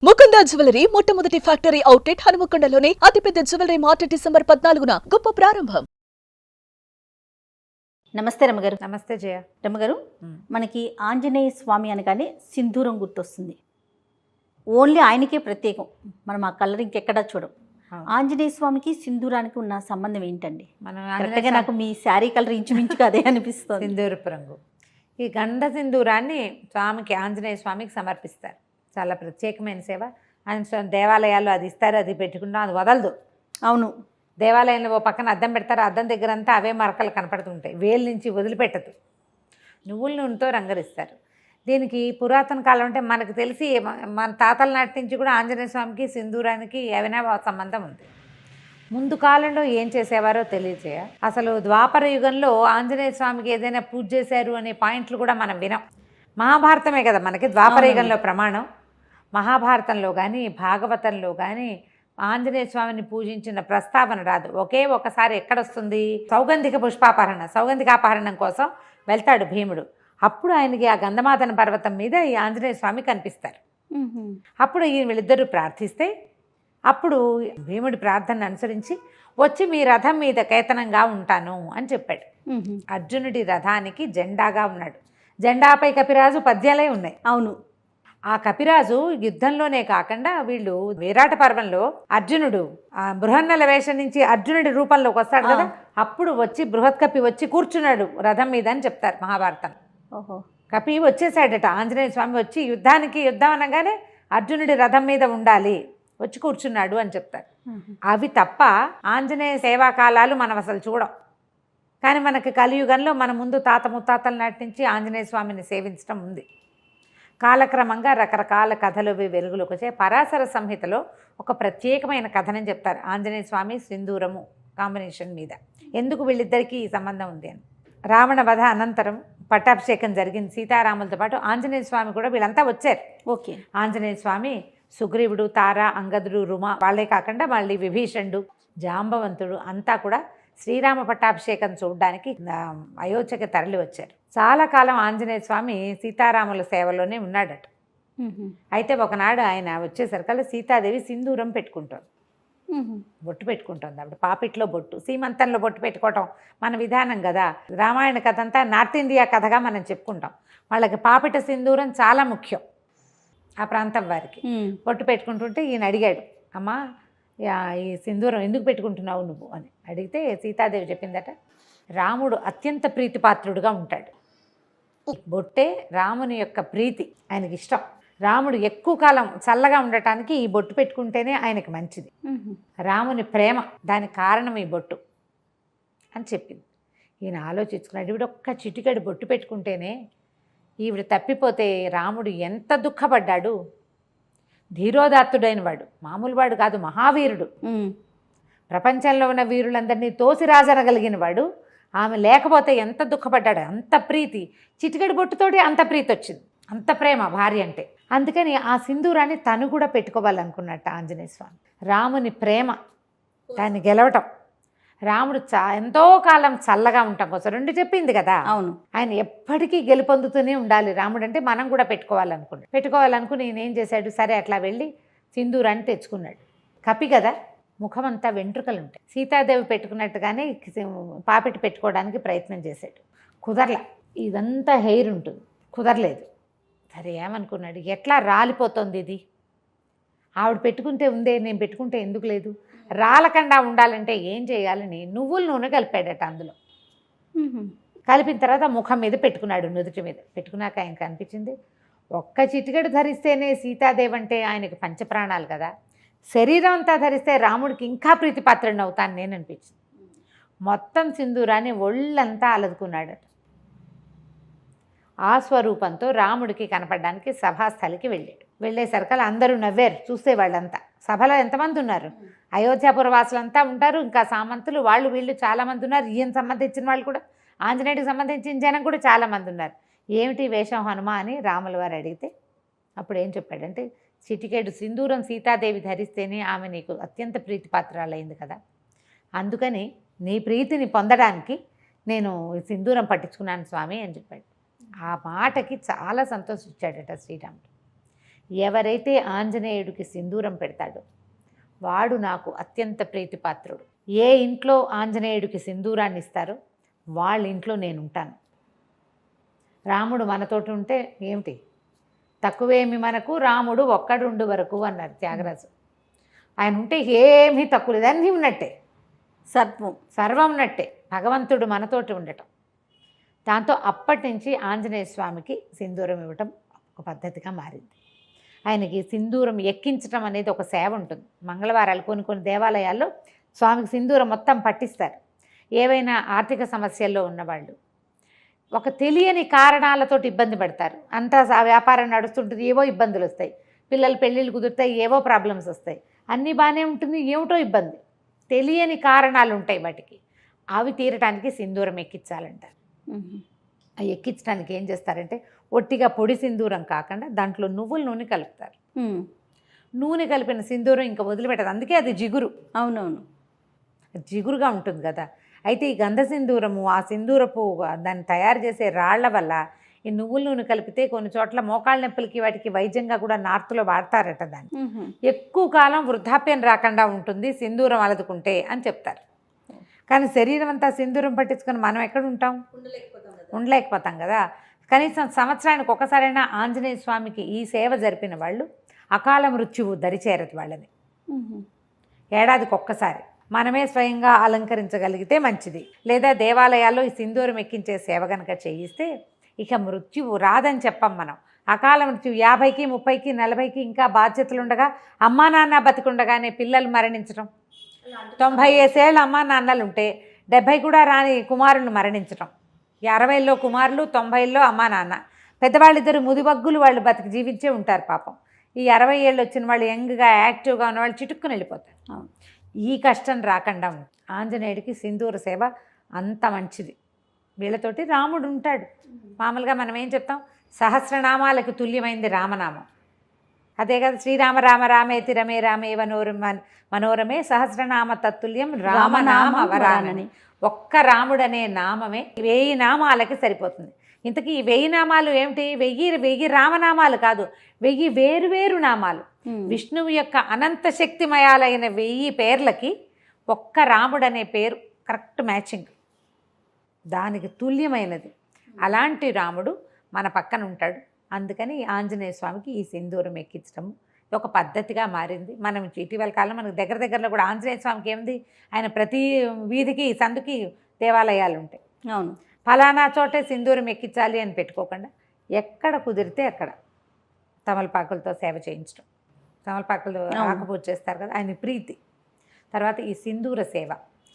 Mukunda jewellery మొట్టమొదటి factory outlet హనుమకొండలోనే అతిపెద్ద jewellery mart December 14న గొప్ప ప్రారంభం. నమస్తే రమ్మగారు. నమస్తే జయ. రమ్మగారు, మనకి ఆంజనేయ స్వామి అనగానే సింధూరం గుర్తొస్తుంది. ఓన్లీ ఆయనకే ప్రత్యేకం. మనం ఆ కలర్ ఇంకెక్కడా చూడం. ఆంజనేయ స్వామికి సింధూరానికి ఉన్న సంబంధం ఏంటండి? కరెక్ట్గా నాకు మీ శారీ కలర్ ఇంచుమించుగా అదే అనిపిస్తుంది. సింధూరపు రంగు. ఈ గండ సింధూరాన్ని స్వామికి, ఆంజనేయ స్వామికి సమర్పిస్తారు. చాలా ప్రత్యేకమైన సేవ. ఆయన దేవాలయాల్లో అది ఇస్తారు, అది పెట్టుకుంటాం, అది వదలదు. అవును, దేవాలయంలో ఓ పక్కన అద్దం పెడతారు, అద్దం దగ్గర అంతా అవే మరకలు కనపడుతుంటాయి, వేలు నుంచి వదిలిపెట్టదు. నువ్వుల నూనెతో రంగరిస్తారు. దీనికి పురాతన కాలం అంటే మనకు తెలిసి మన తాతల నాటి నుంచి కూడా ఆంజనేయ స్వామికి సింధూరానికి ఏమైనా సంబంధం ఉంది. ముందు కాలంలో ఏం చేసేవారో తెలియజేయ. అసలు ద్వాపర యుగంలో ఆంజనేయ స్వామికి ఏదైనా పూజ చేశారు అనే పాయింట్లు కూడా మనం వినాం. మహాభారతమే కదా మనకి ద్వాపర యుగంలో ప్రమాణం. మహాభారతంలో కానీ భాగవతంలో కానీ ఆంజనేయ స్వామిని పూజించిన ప్రస్తావన రాదు. ఒకసారి ఎక్కడొస్తుంది? సౌగంధికాపహరణం కోసం వెళ్తాడు భీముడు. అప్పుడు ఆయనకి ఆ గంధమాదన పర్వతం మీద ఈ ఆంజనేయ స్వామి కనిపిస్తారు. అప్పుడు వీళ్ళిద్దరూ ప్రార్థిస్తే అప్పుడు భీముడి ప్రార్థనను అనుసరించి వచ్చి మీ రథం మీద కేతనంగా ఉంటాను అని చెప్పాడు. అర్జునుడి రథానికి జెండాగా ఉన్నాడు. జెండాపై కపిరాజు పద్యాలే ఉన్నాయి. అవును, ఆ కపిరాజు యుద్ధంలోనే కాకుండా వీళ్ళు విరాట పర్వంలో అర్జునుడు ఆ బృహన్నల వేషం నుంచి అర్జునుడి రూపంలోకి వస్తాడు కదా, అప్పుడు వచ్చి బృహత్ కపి వచ్చి కూర్చున్నాడు రథం మీద అని చెప్తారు మహాభారతం. ఓహో, కపి వచ్చేసాడట. ఆంజనేయ స్వామి వచ్చి యుద్ధం అనగానే అర్జునుడి రథం మీద ఉండాలి, వచ్చి కూర్చున్నాడు అని చెప్తారు. అవి తప్ప ఆంజనేయ సేవాకాలాలు మనం అసలు చూడం. కానీ మనకి కలియుగంలో మన ముందు తాత ముత్తాతల నాటి నుంచి ఆంజనేయ స్వామిని సేవించడం ఉంది. కాలక్రమంగా రకరకాల కథలు వెలుగులోకి వచ్చాయి. పరాశర సంహితలో ఒక ప్రత్యేకమైన కథనని చెప్తారు ఆంజనేయ స్వామి సింధూరము కాంబినేషన్ మీద. ఎందుకు వీళ్ళిద్దరికీ ఈ సంబంధం ఉంది అని. రావణ వధ అనంతరం పట్టాభిషేకం జరిగింది. సీతారాములతో పాటు ఆంజనేయ స్వామి కూడా వీళ్ళంతా వచ్చారు. ఓకే, ఆంజనేయ ఆంజనేయ స్వామి సుగ్రీవుడు, తార, అంగదుడు, రుమ వాళ్ళే కాకుండా మళ్ళీ విభీషణుడు, జాంబవంతుడు అంతా కూడా శ్రీరామ పట్టాభిషేకం చూడడానికి అయోధ్యకి తరలి వచ్చారు. చాలా కాలం ఆంజనేయ స్వామి సీతారాముల సేవలోనే ఉన్నాడట. అయితే ఒకనాడు ఆయన వచ్చేసరికల్లా సీతాదేవి సింధూరం పెట్టుకుంటుంది, బొట్టు పెట్టుకుంటుంది. అప్పుడు పాపిట్లో బొట్టు, సీమంతంలో బొట్టు పెట్టుకోవటం మన విధానం కదా. రామాయణ కథ అంతా నార్త్ ఇండియా కథగా మనం చెప్పుకుంటాం. వాళ్ళకి పాపిట సింధూరం చాలా ముఖ్యం ఆ ప్రాంతం వారికి. బొట్టు పెట్టుకుంటుంటే ఈయన అడిగాడు, అమ్మా ఈ సింధూరం ఎందుకు పెట్టుకుంటున్నావు నువ్వు అని అడిగితే సీతాదేవి చెప్పిందట, రాముడు అత్యంత ప్రీతిపాత్రుడుగా ఉంటాడు. బొట్టే రాముని యొక్క ప్రీతి, ఆయనకి ఇష్టం. రాముడు ఎక్కువ కాలం చల్లగా ఉండటానికి ఈ బొట్టు పెట్టుకుంటేనే ఆయనకి మంచిది. రాముని ప్రేమ, దానికి కారణం ఈ బొట్టు అని చెప్పింది. ఈయన ఆలోచించుకున్నాడు, ఈవిడ ఒక్క చిటికెడు బొట్టు పెట్టుకుంటేనే ఈవిడ తప్పిపోతే రాముడు ఎంత దుఃఖపడ్డాడు. ధీరోదాత్తుడైన వాడు, మామూలు వాడు కాదు, మహావీరుడు. ప్రపంచంలో ఉన్న వీరులందరినీ తోసిరాజనగలిగిన వాడు. ఆమె లేకపోతే ఎంత దుఃఖపడ్డాడు. అంత ప్రీతి, చిటికెడు బొట్టుతోటి అంత ప్రీతి వచ్చింది, అంత ప్రేమ భార్య అంటే. అందుకని ఆ సింధూరాన్ని తను కూడా పెట్టుకోవాలనుకున్నట్ట ఆంజనేయ స్వామి. రాముని ప్రేమ, దాన్ని గెలవటం, రాముడు ఎంతో కాలం చల్లగా ఉంటాం కోసం రెండు చెప్పింది కదా. అవును, ఆయన ఎప్పటికీ గెలుపొందుతూనే ఉండాలి రాముడు అంటే. మనం కూడా పెట్టుకోవాలనుకుని ఈయన ఏం చేశాడు, సరే అట్లా వెళ్ళి సింధూరాన్ని తెచ్చుకున్నాడు. కపి కదా, ముఖమంతా వెంట్రుకలు ఉంటాయి. సీతాదేవి పెట్టుకున్నట్టుగానే పాపిటి పెట్టుకోవడానికి ప్రయత్నం చేశాడు, కుదరలా. ఇదంతా హెయిర్ ఉంటుంది, కుదరలేదు. సరే ఏమనుకున్నాడు, ఎట్లా రాలిపోతుంది ఇది, ఆవిడ పెట్టుకుంటే ఉందే, నేను పెట్టుకుంటే ఎందుకు లేదు, రాలకుండా ఉండాలంటే ఏం చేయాలని నువ్వుల నూనె కలిపాడట. అందులో కలిపిన తర్వాత ముఖం మీద పెట్టుకున్నాడు, నుదుటి మీద పెట్టుకున్నాక ఆయనకు అనిపించింది, ఒక్క చిటికెడు ధరిస్తేనే సీతాదేవి అంటే ఆయనకు పంచప్రాణాలు కదా, శరీరం అంతా ధరిస్తే రాముడికి ఇంకా ప్రీతిపాత్రుడిని అవుతాను నేను అనిపించింది. మొత్తం సింధూరాన్ని ఒళ్ళంతా అలదుకున్నాడట. ఆ స్వరూపంతో రాముడికి కనపడడానికి సభాస్థలికి వెళ్ళాడు. వెళ్ళేసరికల్లా అందరూ నవ్వారు చూస్తే. వాళ్ళంతా సభలో ఎంతమంది ఉన్నారు, అయోధ్యాపుర వాసులంతా ఉంటారు, ఇంకా సామంతులు వాళ్ళు వీళ్ళు చాలామంది ఉన్నారు. ఈయన సంబంధించిన వాళ్ళు కూడా, ఆంజనేయుడికి సంబంధించిన జనం కూడా చాలామంది ఉన్నారు. ఏమిటి వేషం హనుమ అని రాముల వారు అడిగితే అప్పుడు ఏం చెప్పాడంటే, చిటికెడు సింధూరం సీతాదేవి ధరిస్తేనే ఆమె నీకు అత్యంత ప్రీతిపాత్రాలైంది కదా, అందుకని నీ ప్రీతిని పొందడానికి నేను సింధూరం పట్టించుకున్నాను స్వామి అని చెప్పాడు. ఆ మాటకి చాలా సంతోషించాడట శ్రీరాముడు. ఎవరైతే ఆంజనేయుడికి సింధూరం పెడతాడో వాడు నాకు అత్యంత ప్రీతిపాత్రుడు. ఏ ఇంట్లో ఆంజనేయుడికి సింధూరాన్ని ఇస్తారో వాళ్ళ ఇంట్లో నేను ఉంటాను. రాముడు మనతోటి ఉంటే ఏమిటి తక్కువేమి మనకు, రాముడు ఒక్కడుండు వరకు అన్నారు త్యాగరాజు. ఆయన ఉంటే ఏమీ తక్కువ లేదు, అన్నీ ఉన్నట్టే, సర్వం ఉన్నట్టే. భగవంతుడు మనతోటి ఉండటం. దాంతో అప్పటి నుంచి ఆంజనేయ స్వామికి సింధూరం ఇవ్వటం ఒక పద్ధతిగా మారింది. ఆయనకి సింధూరం ఎక్కించడం అనేది ఒక సేవ ఉంటుంది. మంగళవారాలు కొన్ని దేవాలయాల్లో స్వామికి సింధూరం మొత్తం పట్టిస్తారు. ఏవైనా ఆర్థిక సమస్యల్లో ఉన్నవాళ్ళు, ఒక తెలియని కారణాలతోటి ఇబ్బంది పడతారు. అంతా వ్యాపారం నడుస్తుంటుంది, ఏవో ఇబ్బందులు వస్తాయి, పిల్లలు పెళ్ళిళ్ళు కుదురుతాయి, ఏవో ప్రాబ్లమ్స్ వస్తాయి, అన్నీ బాగానే ఉంటుంది, ఏమిటో ఇబ్బంది, తెలియని కారణాలు ఉంటాయి వాటికి. అవి తీరటానికి సింధూరం ఎక్కించాలంటారు. అవి ఎక్కించడానికి ఏం చేస్తారంటే ఒట్టిగా పొడి సింధూరం కాకుండా దాంట్లో నువ్వుల నూనె కలుపుతారు. నూనె కలిపిన సింధూరం ఇంకా వదిలిపెట్టదు, అందుకే అది జిగురు. అవునవును, జిగురుగా ఉంటుంది కదా. అయితే ఈ గంధ సింధూరము, ఆ సింధూరపు దాన్ని తయారు చేసే రాళ్ల వల్ల ఈ నువ్వుల నూనె కలిపితే కొన్ని చోట్ల మోకాళ్ళ నొప్పులకి వాటికి వైద్యంగా కూడా నార్త్లో వాడతారట. దాన్ని ఎక్కువ కాలం వృద్ధాప్యం రాకుండా ఉంటుంది సింధూరం అలదుకుంటే అని చెప్తారు. కానీ శరీరం అంతా సింధూరం పట్టించుకొని మనం ఎక్కడ ఉంటాం, ఉండలేకపోతాం కదా. కనీసం సంవత్సరానికి ఒకసారైనా ఆంజనేయ స్వామికి ఈ సేవ జరిపిన వాళ్ళు అకాల మృత్యువు దరిచేరదు వాళ్ళని. ఏడాదికి ఒక్కసారి మనమే స్వయంగా అలంకరించగలిగితే మంచిది. లేదా దేవాలయాల్లో ఈ సింధూరం ఎక్కించే సేవ కనుక చేయిస్తే ఇక మృత్యువు రాదని చెప్పం మనం. అకాల మృత్యు 50కి 30కి 40కి ఇంకా బాధ్యతలు ఉండగా అమ్మా నాన్న బతికుండగానే పిల్లలు మరణించడం, 90 ఏళ్ళ అమ్మా నాన్నలు ఉంటే 70 కూడా రాని కుమారులు మరణించడం, 60లో కుమారులు 90లో అమ్మా నాన్న, పెద్దవాళ్ళిద్దరు ముదిబగ్గులు వాళ్ళు బతికి జీవించే ఉంటారు పాపం. ఈ 60 ఏళ్ళు వచ్చిన వాళ్ళు యంగ్గా యాక్టివ్గా ఉన్న వాళ్ళు చిటుక్కుని వెళ్ళిపోతారు. ఈ కష్టం రాకుండా ఆంజనేయుడికి సింధూర సేవ అంత మంచిది. వీళ్ళతోటి రాముడు ఉంటాడు. మామూలుగా మనం ఏం చెప్తాం, సహస్రనామాలకు తుల్యమైంది రామనామం. అదే కదా, శ్రీరామ రామ రామేతి రమే రామే మనోరమే సహస్రనామ తత్తుల్యం రామనామ వరానని. ఒక్క రాముడు అనే నామమే 1000 నామాలకి సరిపోతుంది. ఇంతకీ ఈ 1000 నామాలు ఏమిటి? 1000 రామనామాలు కాదు, 1000 వేరువేరు నామాలు. విష్ణువు యొక్క అనంత శక్తిమయాలైన 1000 పేర్లకి ఒక్క రాముడు అనే పేరు కరెక్ట్ మ్యాచింగ్, దానికి తుల్యమైనది. అలాంటి రాముడు మన పక్కన ఉంటాడు. అందుకని ఆంజనేయ స్వామికి ఈ సింధూరం ఎక్కించడం ఒక పద్ధతిగా మారింది. మనం ఇటీవల కాలం మనకు దగ్గరలో కూడా ఆంజనేయ స్వామికి ఏముంది, ఆయన ప్రతి వీధికి సందుకి దేవాలయాలు ఉంటాయి. అవును, ఫలానా చోటే సింధూరం ఎక్కించాలి అని పెట్టుకోకుండా ఎక్కడ కుదిరితే అక్కడ తమలపాకులతో సేవ చేయించడం. తమలపాకులు ఆకుపూజ చేస్తారు కదా, ఆయన ప్రీతి. తర్వాత ఈ సింధూర సేవ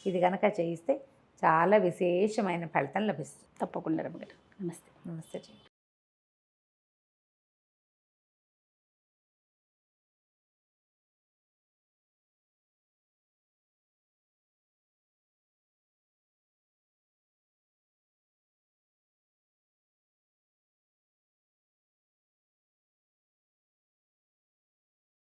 ఇది కనుక చేయిస్తే చాలా విశేషమైన ఫలితం లభిస్తుంది. తప్పకుండా రమ్మగారు. నమస్తే. నమస్తే.